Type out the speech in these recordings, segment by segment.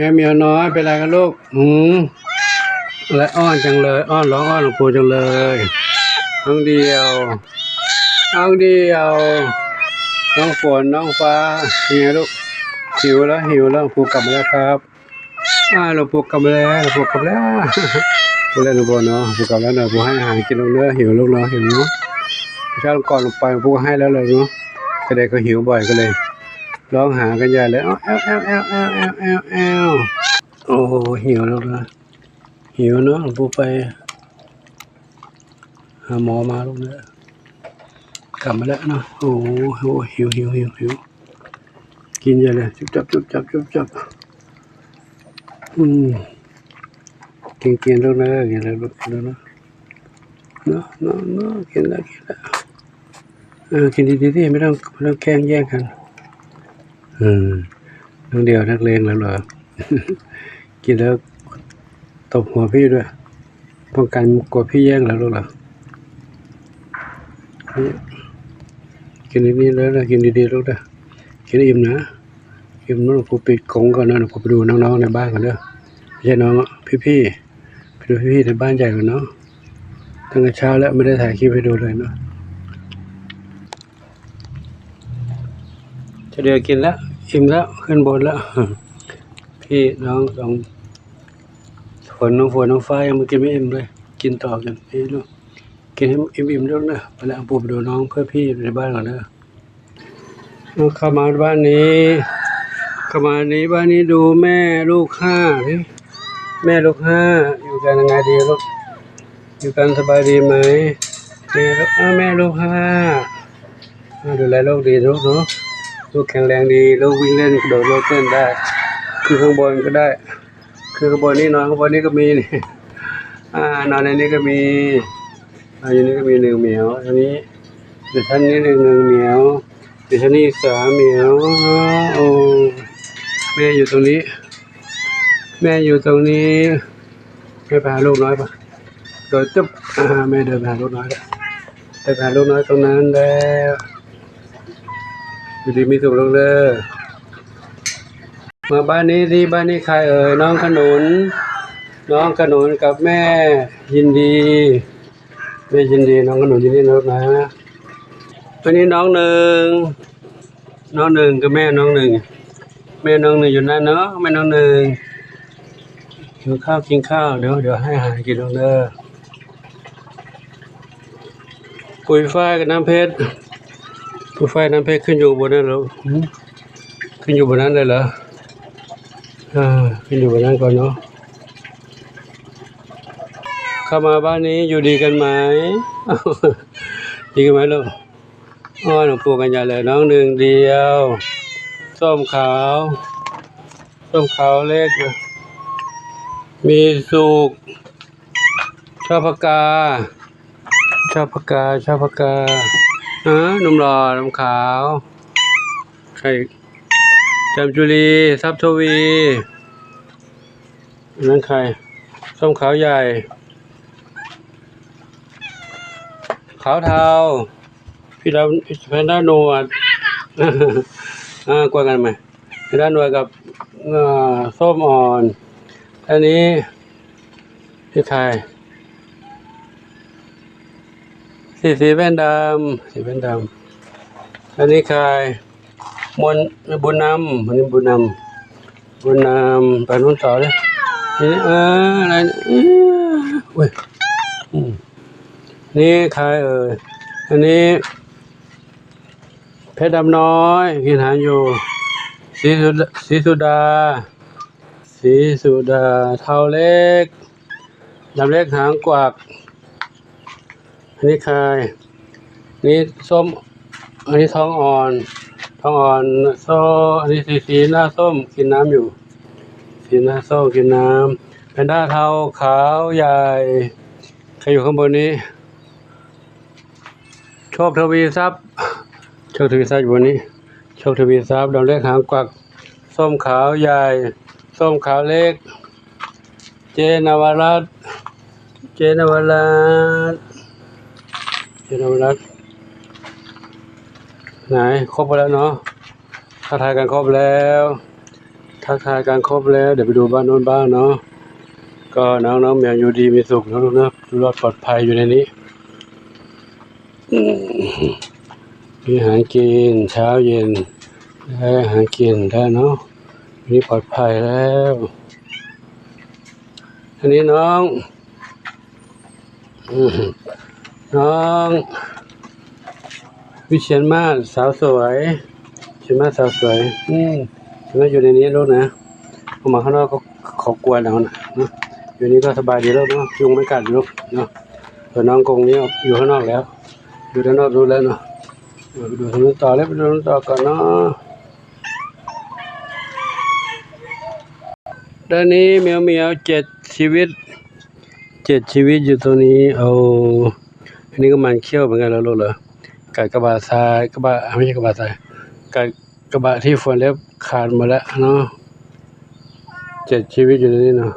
แม่เหมียวน้อยเป็นไรกันลูกและอ้อนจังเลยอ้อนร้องอ้อนหลวงปู่จังเลยน้องเดียวน้องเดียวน้องฝนน้องฟ้าเป็นไงลูกหิวแล้วหลวงปู่กลับมาแล้วครับหลวงปู่กลับมาแล้วหลวงปู่กลับแล้วปู่เล่นหลวงปู่เนาะหลวงปู่กลับแล้วเนาะปู่ให้อาหารกินลงเนื้อหิวลูกเนาะหิวเนาะเช้าก่อนลงไปหลวงปู่ให้แล้วเลยเนาะแต่เด็กก็หิวบ่อยก็เลยร้องหากันใหญ่เลยโอ้หิวแล้วนะหิวเนาะหลวงปู่ไปหาหมอมาลูกเนาะกลับมาแล้วเนาะโอ้หิวกินใหญ่เลยจุบจับกินลูกเนาะกินแล้วลูกเนาะกินแล้วกินดีๆไม่ต้องแกล้งแย่งกันน้องเดียวนักเลงแล้วเหรอ กินแล้วตบหัวพี่ด้วยป้องกันกลัวพี่แย่งแล้วหรอกินดีๆแล้วนะกินดีๆลูกนะกินอิ่มนะอิ่มน้องกูปิดกรงก่อนนะกูไปดูน้องๆในบ้านก่อนเด้อไม่ใช่น้องพี่ไปดูพี่ๆในบ้านใหญ่ก่อนเนาะตั้งแต่เช้าแล้วไม่ได้ถ่ายคลิปให้ดูเลยเนาะจะเดี๋ยวกินแล้วอิ่มแล้วขึ้นบนแล้วพี่น้องสองน้องฟ้ายังไม่กินไม่อิ่มเลยกินต่อกันพี่ลูกกินให้อิ่มด้วยนะไปแล้วปู่ไปดูน้องเพื่อพี่ในบ้านก่อนนะเข้ามาบ้านนี้บ้านนี้ดูแม่ลูก5นี่แม่ลูก5อยู่กันยังไงดีลูกอยู่กันสบายดีไหมแม่ลูก5ดูแลลูกดีลูกเนาะลูกแข็งแรงดีลูกวิ่งเล่นกระโดดโลดเต้นได้คือข้างบนก็ได้คือข้างบนนี่นอนข้างบนนี่ก็มีนี่นอนในนี้ก็มีอยู่นี่ก็มี1เหมียวอันนี้เดี๋ยวท่านนี้1เหมียวเดี๋ยวท่านนี้3เหมียวโอ้แม่อยู่ตรงนี้แม่พาลูกน้อยปะโดยจุ๊บแม่เดินพาลูกน้อยแล้วไปพาลูกน้อยตรงนั้นแล้วอยู่ดีมีสุขลูกเลยมาบ้านนี้ที่บ้านนี้ใครเอ่ยน้องขนุนกับแม่ยินดีน้องขนุนยินดีนะวันนี้น้องหนึ่งกับแม่น้องหนึ่งอยู่นั่นเนาะแม่น้องหนึ่งกินข้าวเดี๋ยวให้อาหารกินลงเด้อปุ๋ยฝ้ายกับน้ำเพชรขึ้นอยู่บนนั้นแล้วขึ้นอยู่บนนั้นเลยเหรอขึ้นอยู่บนนั้นก่อนเนาะเข้ามาบ้านนี้อยู่ดีกันไหมดีกันไหมลูกหลวงปู่กันใหญ่เลยน้องหนึ่งเดียวส้มขาวเล็กมีสุกชอบผักกาหนุ่มหล่อน้ำขาวใครจำจุลีทรัพย์ทวีนั่นใครส้มขาวใหญ่ขาวเทาพี่ดาวแพนด้าหนวดกวนกันไหมแพนด้าหนวดกับส้มอ่อนอันนี้พี่ใครสีแว่นดำอันนี้ใครบุญนำไปนู้นต่อเลยนี่อะไรนี่ใครเอ่ยอันนี้เพชรดำน้อยกินหาอยู่สีสุดาเท่าเล็กดำเล็กหางกวักอันนี้ใครนี่ส้มอันนี้ท้องอ่อนส้มอันนี้สีหน้าส้มกินน้ำอยู่สีหน้าส้มกินน้ำแพนด้าเทาขาวใหญ่ใครอยู่ข้างบนนี้โชคทวีทรัพย์อยู่บนนี้โชคทวีทรัพย์ดำเล็กหางกวักส้มขาวใหญ่ส้มขาวเล็กเจนวรัตน์ไหนครบแล้วเนาะถ่ายกันครบแล้วท ทักทายกันครบแล้วเดี๋ยวไปดูบ้านโน้นบ้างเนาะก็น้องแมวอยู่ดีมีสุขนะลูกนะรอดปลอดภัยอยู่ในนี้มีอาหารกินเช้าเย็นได้อาหารกินได้เนาะนี่ปลอดภัยแล้วอันนี้น้องวิเชียรมาศสาวสวยวิเชียรมาศสาวสวยใช่ไหมอยู่ในนี้ลูกนะออกมาข้างนอกก็เขากลัวหนาวนะอยู่นี่ก็สบายดีแล้วเนาะยุงไม่กัดลูกเนาะส่วนน้องกงนี้อยู่ข้างนอกแล้วอยู่ข้างนอกรู้แล้วเนาะไปดูทางนู้นต่อแล้วไปดูทางนู้นต่อก่อนเนาะด้านนี้แมว7 ชีวิตอยู่ตรงนี้เอาอันนี้ก็มันเขี้ยวเหมือนกันแล้วลูกเหรอกัดกระบะทรายไม่ใช่กระบะทรายกัดกระบะที่ฝนเล็บขาดหมดแล้วเนาะ7 ชีวิตอยู่ในนี้เนาะ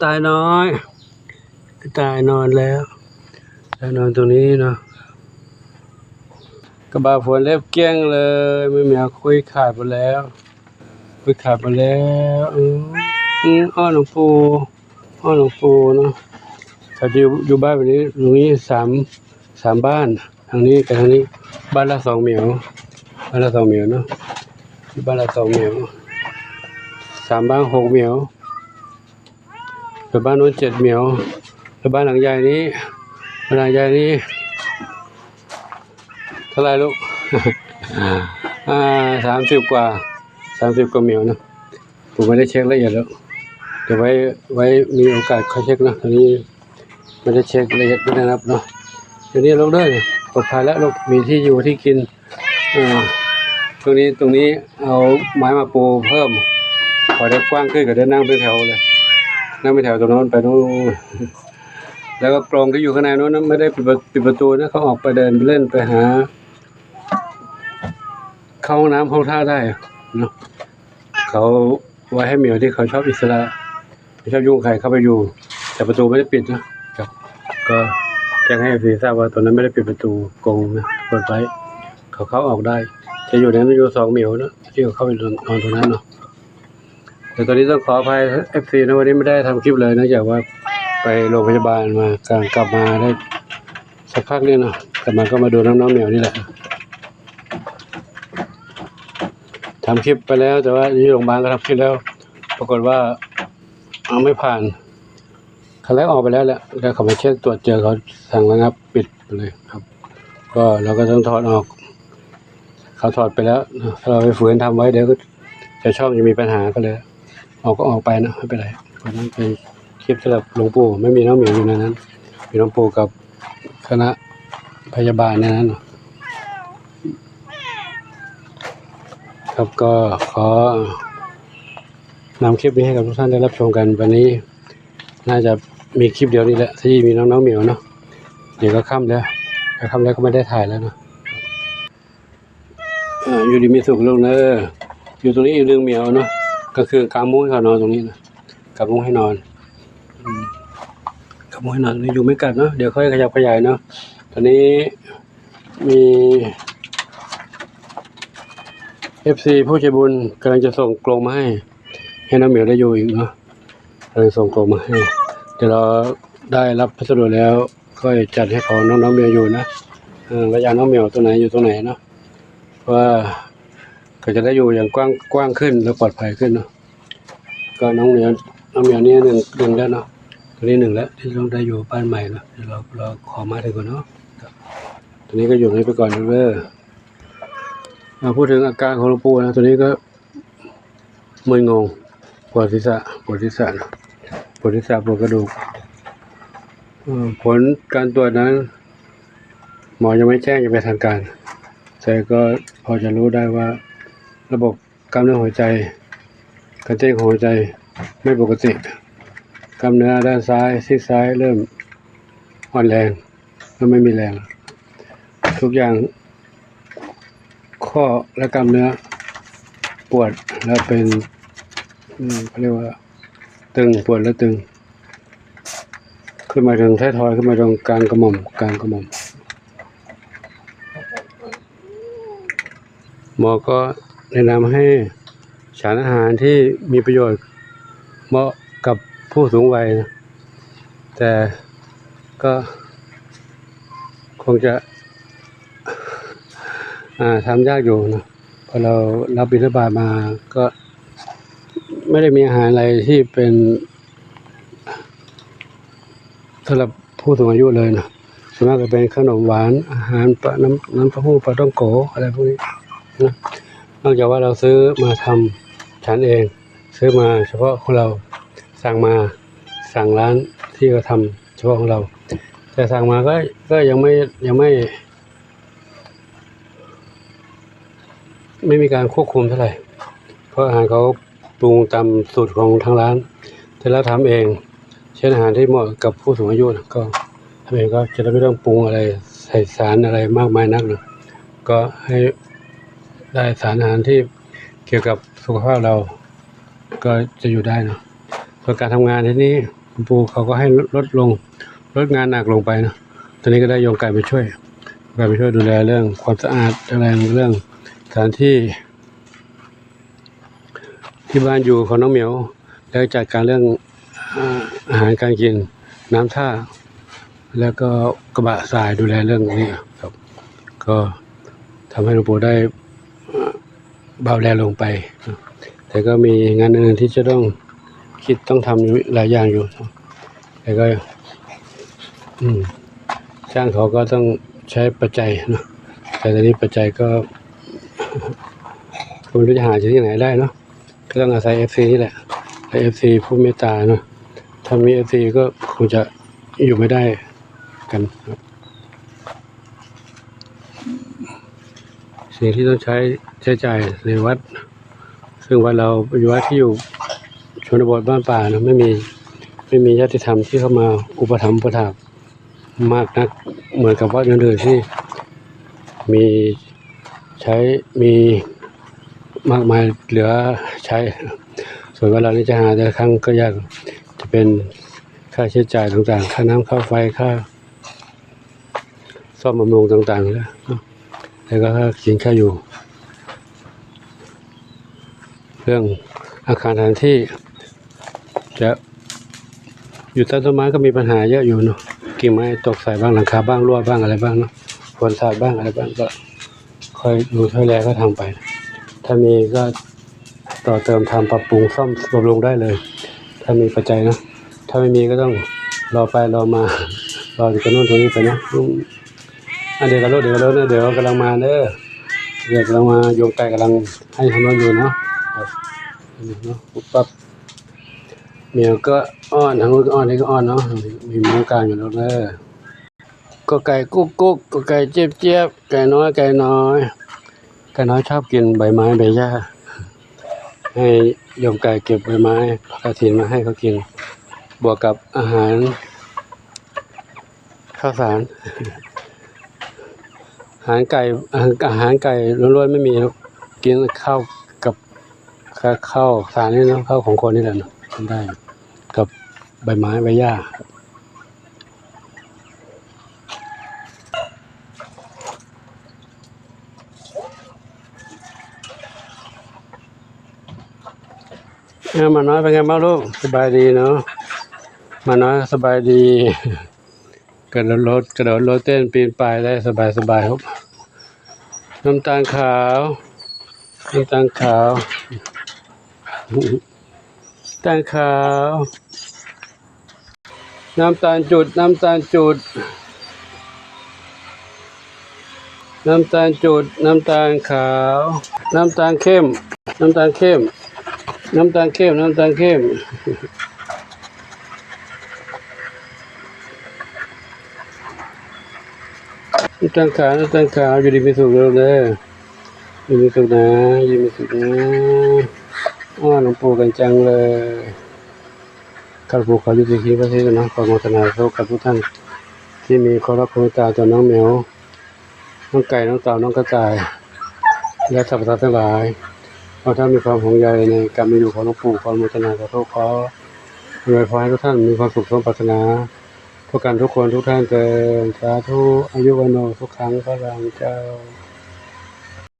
ตายน้อยตายนอนแล้วนอนตรงนี้เนาะกระบะฝนเล็บเกลี้ยงเลยไม่มีคุยขาดไปแล้วอ้อหลวงปู่เนาะถ้าอยู่บ้านแบบนี้ตรงนี้สามบ้านทางนี้กับทางนี้บ้านละ2 เหมียวเนาะที่บ้านละ2 เหมียว3 บ้าน6 เหมียวแต่บ้านโน้น7 เหมียวแล้วบ้านหลังใหญ่นี้เท่าไหร่ลูก 30 กว่าเหมียวนะผมไม่ได้เช็คละเอียดแล้วเดี๋ยวไว้มีโอกาสค่อยเช็คนะตอนนี้ไม่ได้เช็คละเอียดไม่ได้นับเนาะเดี๋ยวนี้ลงได้ปลอดภัยแล้วลูกมีที่อยู่ที่กินตรงนี้เอาไม้มาปูเพิ่มพอได้กว้างขึ้นก็ได้นั่งเป็นแถวเลยนั่งเป็นแถวตรงโน้นไปโน้นแล้วก็กรงที่อยู่ข้างในโน้นนะไม่ได้ปิดประตูนะเขาออกไปเดินเล่นไปหาเข้าห้องน้ำห้องท่าได้เนาะเขาไว้ให้เหมียวที่เขาชอบอิสระไม่ชอบยุ่งใครเข้าไปอยู่แต่ประตูไม่ได้ปิดนะครับก็แจ้งให้ฟีทราบว่าตอนนั้นไม่ได้ปิดประตูกรงนะเปิดไว้เขาออกได้จะอยู่ในนั้นอยู่2 เหมียวนะที่เขาเข้าไปนอนตรงนั้นเนาะแต่ตอนนี้ต้องขออภัย FC นะวันนี้ไม่ได้ทำคลิปเลยเนื่องจากว่าไปโรงพยาบาลมากลับมาได้สักพักนึงเนาะกลับมาก็มาดูน้องเหมียวนี่แหละทำคลิปไปแล้วแต่ว่าที่โรงพยาบาลก็ทำคลิปแล้วปรากฏว่าไม่ผ่านครั้งแรกออกไปแล้วแหละแล้วเขามาเช็คตรวจเจอเขาสั่งระงับปิดไปเลยครับก็เราก็ต้องถอดออกเขาถอดไปแล้วถ้าเราไปฝืนทำไว้เดี๋ยวก็จะช่องจะมีปัญหาก็เลยออกไปนะไม่เป็นไรเพราะนั้นเป็นคลิปสำหรับหลวงปู่ไม่มีน้องเหมียวอยู่ในนั้นมีหลวงปู่กับคณะพยาบาลในนั้นครับก็ขอนำคลิปนี้ให้กับทุกท่านได้รับชมกันวันนี้น่าจะมีคลิปเดียวนี้แหละที่มีน้องเหมียวเนาะเดี๋ยวก็ค่ำแล้วก็ไม่ได้ถ่ายแล้วเนาะอยู่ดีมีสุขลูกเนอะอยู่ตรงนี้อีก1 เหมียวเนาะก็คือกางมุ้งให้เขานอนตรงนี้นะกางมุ้งให้นอนกางมุ้งให้นอนอยู่ไม่กัดเนาะเดี๋ยวค่อยขยับขยายเนาะตอนนี้มี FC ผู้ใจบุญกำลังจะส่งกรงมาให้น้องเหมียวได้อยู่อีกเนาะเลยส่งกรงมาให้เดี๋ยวเราได้รับพัสดุแล้วก็จัดให้เขาน้องเหมียวอยู่นะระยะน้องเหมียวตัวไหนอยู่ตรงไหนเนาะว่าก็จะได้อยู่อย่างกว้างขึ้นและปลอดภัยขึ้นเนาะก็น้องเหมียวนี่หนึ่งแล้วเนาะตัวนี้1แล้วที่ต้องได้อยู่บ้านใหม่เนาะเดี๋ยวเราขอมาถึงก่อนเนาะตัวนี้ก็อยู่นี้ไปก่อนเด้อพูดถึงอาการของหลวงปู่นะตัวนี้ก็มึนงงปวดศีรษะปวดกระดูกผลการตรวจนั้นหมอยังไม่แจ้งอย่างเป็นทางการแต่ก็พอจะรู้ได้ว่าระบบกล้ามเนื้อหัวใจการเต้นของหัวใจไม่ปกติกล้ามเนื้อด้านซ้ายซีกซ้ายเริ่มอ่อนแรงและไม่มีแรงทุกอย่างข้อและกล้ามเนื้อปวดแล้วเป็นเขาเรียกว่าตึงปวดแล้วตึงขึ้นมาถึงท้ายทอยขึ้นมาตรงกลางกระหม่อมหมอก็แนะนำให้ สารอาหารที่มีประโยชน์เหมาะกับผู้สูงวัยนะแต่ก็คงจะทำยากอยู่นะพอเรารับบิณฑบาตมาก็ไม่ได้มีอาหารอะไรที่เป็นสำหรับผู้สูงอายุเลยนะส่วนมากจะเป็นขนมหวานอาหารน้ำเต้าหู้ปลาท่องโกอะไรพวกนี้นะนอกจากว่าเราซื้อมาทำฉันเองซื้อมาเฉพาะของเราสั่งร้านที่เขาทำเฉพาะของเราแต่สั่งมาก็ยังไม่มีการควบคุมเท่าไหร่เพราะอาหารเขาปรุงตามสูตรของทางร้านแต่เราทำเองเช่นอาหารที่เหมาะกับผู้สูงอายุก็ทำเองก็จะไม่ต้องปรุงอะไรใส่สารอะไรมากมายนักนะก็ให้ได้สารอาหารที่เกี่ยวกับสุขภาพเราก็จะอยู่ได้นะส่วนการทำงานที่นี้คุณปู่เขาก็ให้ลดงานหนักลงไปนะตอนนี้ก็ได้โยมไก่ไปช่วยดูแลเรื่องความสะอาดเรื่องสถานที่บ้านอยู่ของน้องเหมียวแล้วจัดการเรื่องอาหารการกินน้ำท่าแล้วก็กระบะทรายดูแลเรื่องนี้ครับก็ทำให้หลวงปู่ได้เบาแรงลงไปแต่ก็มีงานอื่นที่จะต้องทำอยู่หลายอย่างอยู่แต่ก็จ้างเขาก็ต้องใช้ปัจจัยนะแต่ตอนนี้ปัจจัยก็ไม่รู้จะหาจากที่ไหนได้เนาะก็ต้องอาศัย FC นี่แหละและ FC ผู้เมตตาเนาะถ้ามี FC ก็คงจะอยู่ไม่ได้กันครับสิ่งที่ต้องใช้จ่ายในวัดซึ่งวัดเราเป็นวัดที่อยู่ชนบทบ้านป่านะไม่มีญาติธรรมที่เข้ามาอุปถัมภ์อุปถากมากนักเหมือนกับวัดอื่นๆที่มีมากมายเหลือใช้ส่วนเวลานี้จะหาแต่ละครั้งก็ยากจะเป็นค่าใช้จ่ายต่างๆค่าน้ำค่าไฟค่าซ่อมบำรุงต่างๆแล้วก็ค่ากินค่าอยู่เรื่องอาคารสถานที่จะอยู่ใต้ต้นไม้ก็มีปัญหาเยอะอยู่เนาะกิ่งไม้ตกใส่บ้างหลังคาบ้างรั่วบ้างอะไรบ้างเนาะฝนสาดบ้างอะไรบ้างก็ค่อยดูค่อยแลก็ทำไปถ้ามีก็ต่อเติมทำปรับปรุงซ่อมบำรุงได้เลยถ้ามีปัจจัยนะถ้าไม่มีก็ต้องรอไปรอมารออยู่กับโน่นตรงนี้ไปนะเดี๋ยวกันรถนะเดี๋ยวกำลังมาเด้อเดี๋ยวกำลังมาโยมไก่กำลังให้ทำรถอยู่เนาะเนาะปั๊บเมียก็อ้อนทางนู้นก็อ้อนนี่ก็อ้อนเนาะมีหมูกลางอยู่แล้วก็ไก่กุ๊กก็ไก่เจี๊ยบไก่น้อยชอบกินใบไม้ใบหญ้าให้โยมไก่เก็บใบไม้ผักกระถินมาให้เขากินบวกกับอาหารข้าวสารอาหารไก่ล้วนๆไม่มีกินข้าวกับข้าวสารนี่เนาะข้าวของคนนี่แหละเนาะทำได้กับใบไม้ใบหญ้ามาน้อยเป็นไงบ้างลูกสบายดีเนาะมาน้อยสบายดีกระโดดรถเต้นปีนป่ายได้สบายครับน้ำตาลขาวน้ำตาลขาวน้ำตาลจุดน้ำตาลขาวน้ำตาลเข้มน้ำตาลเข้มน้ำตาลขาวอยู่ดีมีสุขเลยอยู่มีสุขนะอ้อนหลวงปู่กันจังเลยข้าพเจ้าขอยุติคลิปไว้ที่นี่นะขอโมทนาสาธุกับทุกท่านที่มีความรักความเมตตาต่อน้องเหมียวน้องไก่น้องเต่าน้องกระต่ายและสรรพสัตว์ทั้งหลายเพราะท่านมีความห่วงใยในการมีอยู่ของหลวงปู่ขอโมทนาสาธุขออวยพรให้ทุกท่านมีความสุขสมปรารถนาทุกคนทุกท่านเกิดสาธุอายุวันโนทุกครั้งพระรังเจ้า